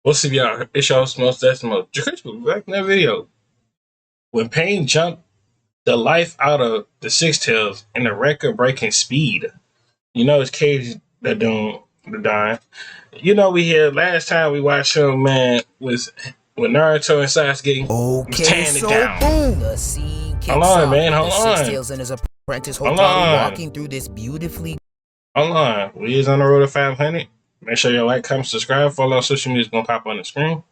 What's up, y'all? It's your host, Most Decimal. Jacrisp back in that video. When Pain jumped the life out of the Six Tails in a record-breaking speed, you know it's Cage that doing the dying. You know we here last time we watched him, man, was when Naruto and Sasuke was tearing it down. Boom! The scene kicks Hold on, off man. with Hold the on. Six Tails and his apprentice Hold Hotaru on. walking through this beautifully. Hold on. We is on the road to 500. Make sure you like, comment, subscribe, follow our social media. It's gonna pop on the screen.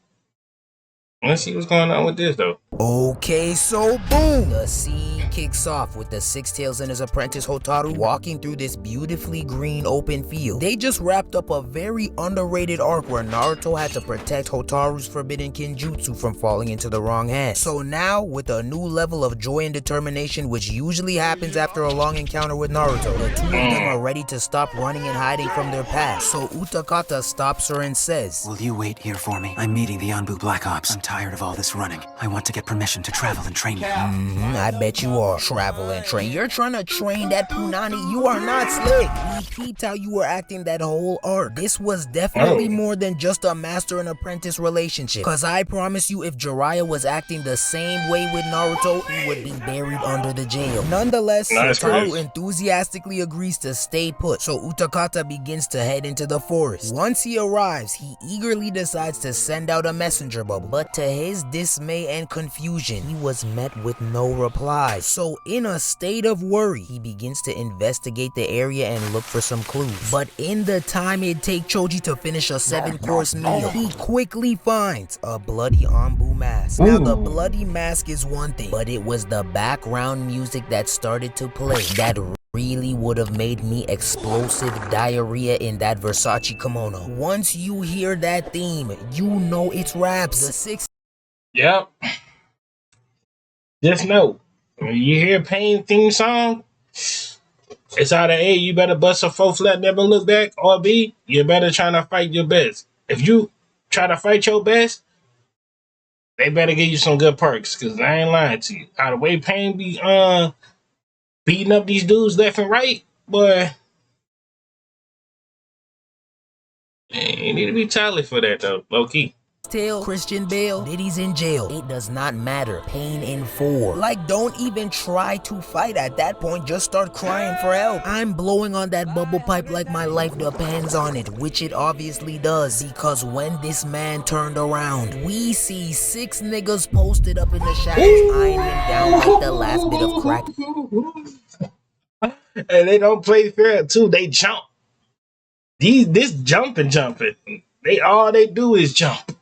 Let's see what's going on with this though. Okay, so boom! The scene kicks off with the Six Tails and his apprentice Hotaru walking through this beautifully green open field. They just wrapped up a very underrated arc where Naruto had to protect Hotaru's forbidden Kinjutsu from falling into the wrong hands. So now, with a new level of joy and determination which usually happens after a long encounter with Naruto, the two of them are ready to stop running and hiding from their past. So Utakata stops her and says, "Will you wait here for me? I'm meeting the Anbu Black Ops. I'm tired of all this running. I want to get permission to travel and train you." I bet you are. Travel and train. You're trying to train that Punani. You are not slick. We peeped how you were acting that whole arc. This was definitely more than just a master and apprentice relationship. Cause I promise you, if Jiraiya was acting the same way with Naruto, he would be buried under the jail. Nonetheless, Hotaru enthusiastically agrees to stay put. So Utakata begins to head into the forest. Once he arrives, he eagerly decides to send out a messenger bubble. But to his dismay and confusion, he was met with no reply. So in a state of worry, he begins to investigate the area and look for some clues. But in the time it takes Choji to finish a 7-course meal, he quickly finds a bloody Anbu mask. Now the bloody mask is one thing, but it was the background music that started to play that really would have made me explosive diarrhea in that Versace kimono. Once you hear that theme, you know it's raps. The six. Yep. Just know, when you hear Pain theme song, it's either A, you better bust a 4 flat, never look back, or B, you better try to fight your best. If you try to fight your best, they better give you some good perks, because I ain't lying to you. Out of the way Pain be beating up these dudes left and right, boy, you need to be tally for that though, low key. Tail, Christian Bale, Diddy's in jail. It does not matter. Pain in 4. Like, don't even try to fight at that point. Just start crying for help. I'm blowing on that bubble pipe like my life depends on it, which it obviously does, because when this man turned around, we see 6 niggas posted up in the shadows eyeing him down like the last bit of crack. And they don't play fair too. They jump. This jumping. All they do is jump.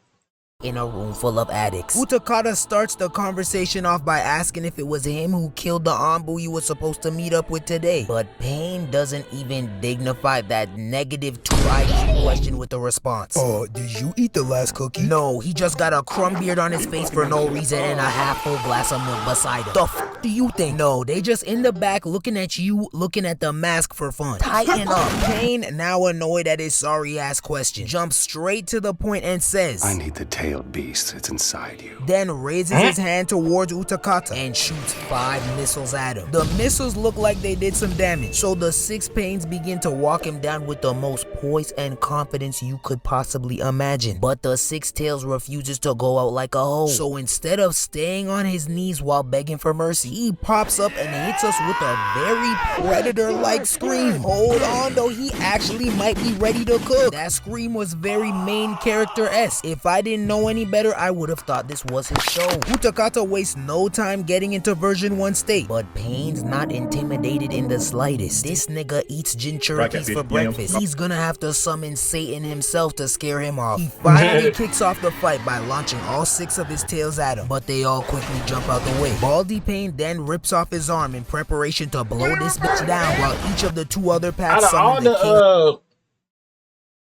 In a room full of addicts. Utakata starts the conversation off by asking if it was him who killed the Anbu you were supposed to meet up with today. But Pain doesn't even dignify that negative 2 IQ question with a response. Did you eat the last cookie? No, he just got a crumb beard on his face for no reason and a half-full glass of milk beside him. The f do you think? No, they just in the back looking at you, looking at the mask for fun. Tighten up. Pain, now annoyed at his sorry-ass question, jumps straight to the point and says, "I need the tailed beast. It's inside you." Then raises his hand towards Utakata and shoots 5 missiles at him. The missiles look like they did some damage, so the 6 Pains begin to walk him down with the most poise and confidence you could possibly imagine. But the 6 Tails refuses to go out like a hoe. So instead of staying on his knees while begging for mercy, he pops up and hits us with a very Predator-like scream. Hold on though, he actually might be ready to cook. That scream was very main character-esque. If I didn't know any better, I would have thought this was his show. Utakata wastes no time getting into version 1 state, but Pain's not intimidated in the slightest. This nigga eats jinchurikis for breakfast. He's gonna have to summon Satan himself to scare him off. He finally kicks off the fight by launching all 6 of his tails at him, but they all quickly jump out the way. Baldy Pain then rips off his arm in preparation to blow this bitch down, while each of the 2 other paths summon the king.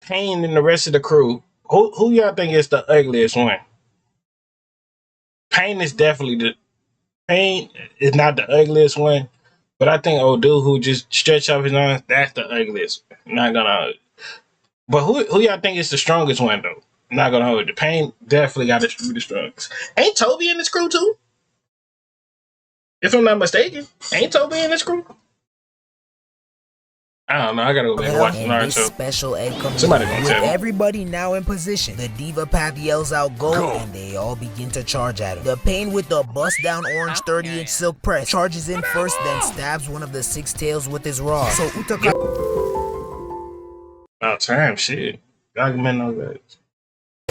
Pain and the rest of the crew, who y'all think is the ugliest one? Pain is definitely Pain is not the ugliest one, but I think old dude who just stretch out his arms, that's the ugliest. Not gonna hold it. But who y'all think is the strongest one though? Not gonna hold it. Pain definitely got to be the strongest. Ain't Toby in this crew too? If I'm not mistaken, ain't Toby in this crew? I don't know. I gotta go back and watch And this Naruto. special egg comes Somebody in. gonna With tell me. everybody now in position, the Diva Path yells out go, and they all begin to charge at him. The Pain with the bust down orange 30-inch silk press charges in first, then stabs one of the Six Tails with his rod. So Utakata Oh, time, shit. Document all that.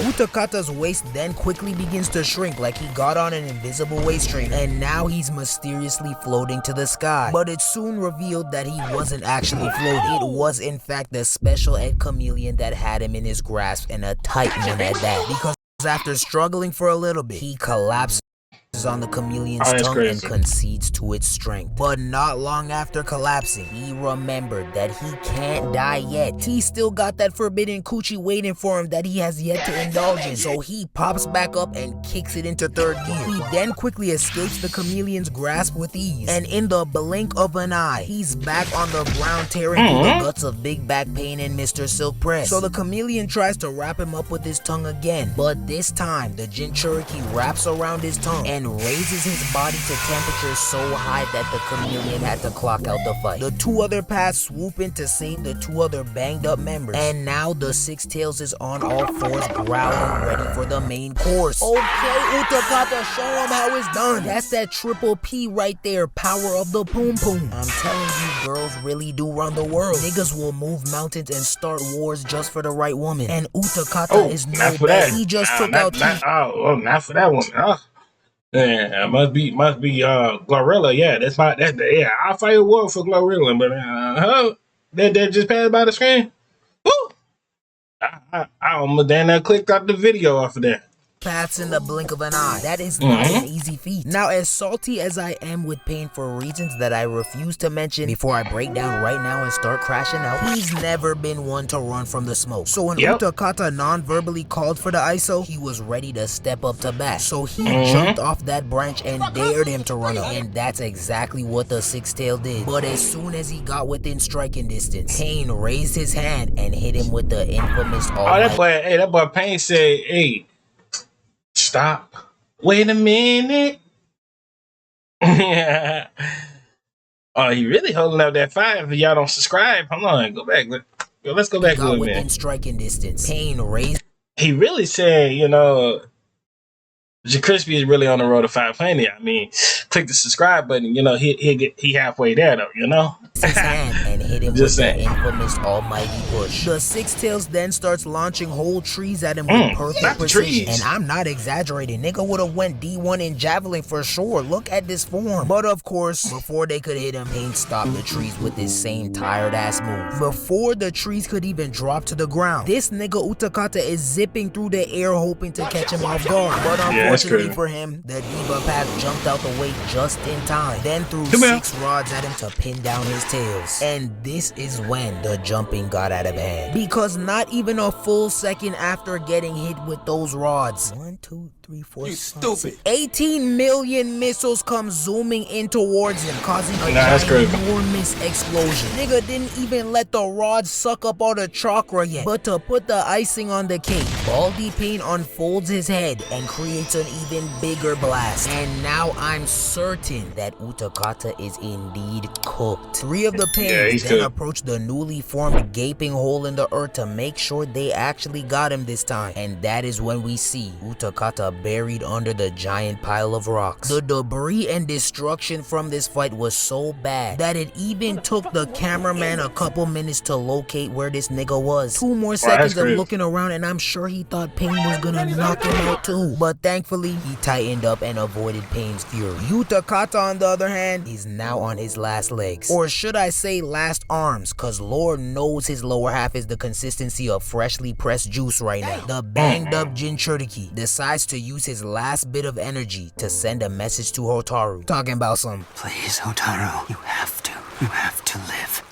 Utakata's waist then quickly begins to shrink like he got on an invisible waist train, and now he's mysteriously floating to the sky. But it's soon revealed that he wasn't actually floating. It was in fact the special ed chameleon that had him in his grasp, and a tight one at that. Because after struggling for a little bit, he collapses on the chameleon's tongue and concedes to its strength. But not long after collapsing, he remembered that he can't die yet. He still got that forbidden coochie waiting for him that he has yet to indulge in. So he pops back up and kicks it into third gear. He then quickly escapes the chameleon's grasp with ease. And in the blink of an eye, he's back on the ground tearing through the guts of Big Back Pain and Mr. Silk Press. So the chameleon tries to wrap him up with his tongue again. But this time, the Jinchuriki wraps around his tongue and raises his body to temperature so high that the chameleon had to clock out the fight. The two other paths swoop in to save the two other banged up members, and now the Six Tails is on all fours growling, ready for the main course. Okay, Utakata, show him how it's done. That's that triple P right there, power of the poom poom. I'm telling you, girls really do run the world. Niggas will move mountains and start wars just for the right woman, and Utakata is no bad. He just took out not for that one. Yeah, must be Glorilla. Yeah, yeah. I'll fight a war for Glorilla, but that just passed by the screen. Woo! I almost clicked out the video off of that. Paths in the blink of an eye. That is not an easy feat. Now, as salty as I am with Pain for reasons that I refuse to mention before I break down right now and start crashing out, he's never been one to run from the smoke. So when Utakata non-verbally called for the ISO, he was ready to step up to bat. So he jumped off that branch and dared him to run up. And that's exactly what the Six Tail did. But as soon as he got within striking distance, Pain raised his hand and hit him with the infamous that boy Pain said, hey, stop. Wait a minute. Oh, he really holding up that fire. If y'all don't subscribe, hold on, go back. Let's go back a little bit. Striking distance. Pain raised. He really said, Crispy is really on the road to 500. I mean, click the subscribe button. He halfway there though. His hand and hit him with the infamous almighty push. The Six Tails then starts launching whole trees at him with perfect precision. And I'm not exaggerating. Nigga would have went D1 in javelin for sure. Look at this form. But of course, before they could hit him, Pain stopped the trees with his same tired ass move. Before the trees could even drop to the ground, this nigga Utakata is zipping through the air hoping to catch him off guard. But unfortunately for him, the Diva Path jumped out the way just in time, then threw 6 rods at him to pin down his tails. And this is when the jumping got out of hand, because not even a full second after getting hit with those rods, 1, 2, 3, 4, 5, 6, 18 million missiles come zooming in towards him, causing a enormous explosion. Nigga didn't even let the rods suck up all the chakra yet. But to put the icing on the cake, Baldy Pain unfolds his head and creates an even bigger blast. And now I'm certain that Utakata is indeed cooked. 3 of the Pains then approach the newly formed gaping hole in the earth to make sure they actually got him this time. And that is when we see Utakata buried under the giant pile of rocks. The debris and destruction from this fight was so bad that it even took the cameraman a couple minutes to locate where this nigga was. 2 more seconds of looking around and I'm sure he thought Pain was gonna knock him out too. But thankfully, he tightened up and avoided Pain's fury. Utakata, on the other hand, is now on his last legs. Or should I say last arms, cause Lord knows his lower half is the consistency of freshly pressed juice right now. The banged up Jinchuriki decides to use his last bit of energy to send a message to Hotaru, talking about some, please, Hotaru, you have to live.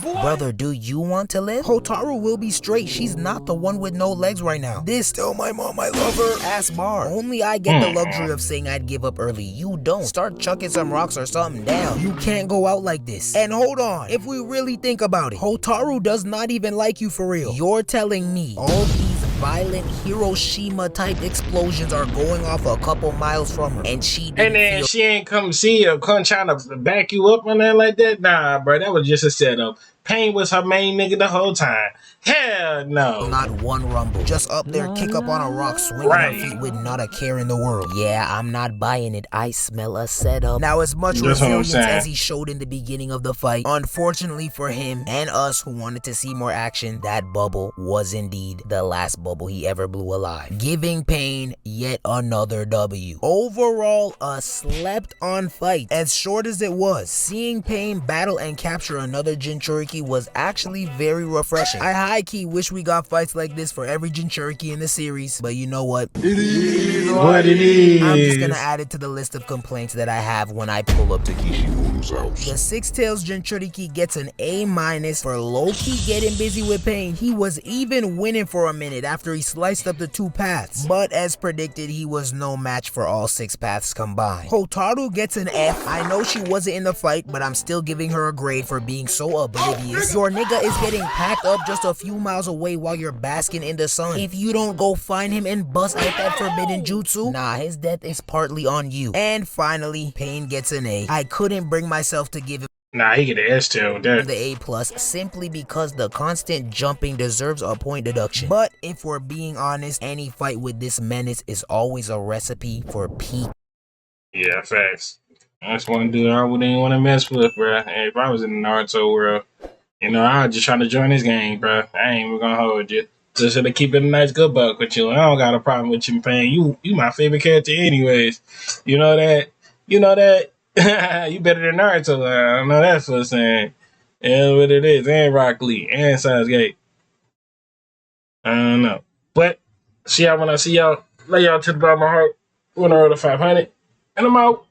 Brother, do you want to live? Hotaru will be straight. She's not the one with no legs right now. This tell my mom I love her ass bar. Only I get the luxury of saying I'd give up early. You don't. Start chucking some rocks or something down. You can't go out like this. And hold on, if we really think about it, Hotaru does not even like you for real. You're telling me all these violent Hiroshima type explosions are going off a couple miles from her, and she ain't come see you or come trying to back you up on that like that? Nah, bro, that was just a setup. Pain was her main nigga the whole time. Hell no. Not one rumble. Just up there, kick up on a rock, swinging her feet with not a care in the world. Yeah, I'm not buying it. I smell a setup. Now, as much resilience as he showed in the beginning of the fight, unfortunately for him and us who wanted to see more action, that bubble was indeed the last bubble he ever blew alive, giving Pain yet another W. Overall, a slept-on fight. As short as it was, seeing Pain battle and capture another Jinchuriki was actually very refreshing. I high-key wish we got fights like this for every Jinchuriki in the series, but you know what? It is what it is. I'm just gonna add it to the list of complaints that I have when I pull up Takeshi's house. The Six Tails Jinchuriki gets an A- for low-key getting busy with Pain. He was even winning for a minute after he sliced up the 2 paths, but as predicted, he was no match for all 6 paths combined. Hotaru gets an F. I know she wasn't in the fight, but I'm still giving her a grade for being so oblivious. Your nigga is getting packed up just a few miles away while you're basking in the sun. If you don't go find him and bust out that forbidden jutsu, nah, his death is partly on you. And finally, Pain gets an A. I couldn't bring myself to give him Nah, he get an S tier with that. the A+ simply because the constant jumping deserves a point deduction. But if we're being honest, any fight with this menace is always a recipe for peak. Yeah, facts. That's one dude I wouldn't even want to mess with, bruh. And if I was in the Naruto world, you know, I was just trying to join this game, bruh. I ain't even gonna hold you. Just to keep it a nice good buck with you. I don't got a problem with you, Pain. You my favorite character anyways. You know that? You know that? You better than Naruto. I know that's what I'm saying. And what it is. And Rock Lee. And Sasuke. I don't know. But see y'all when I see y'all. Lay y'all to the bottom of my heart. 1 euro to 500. And I'm out.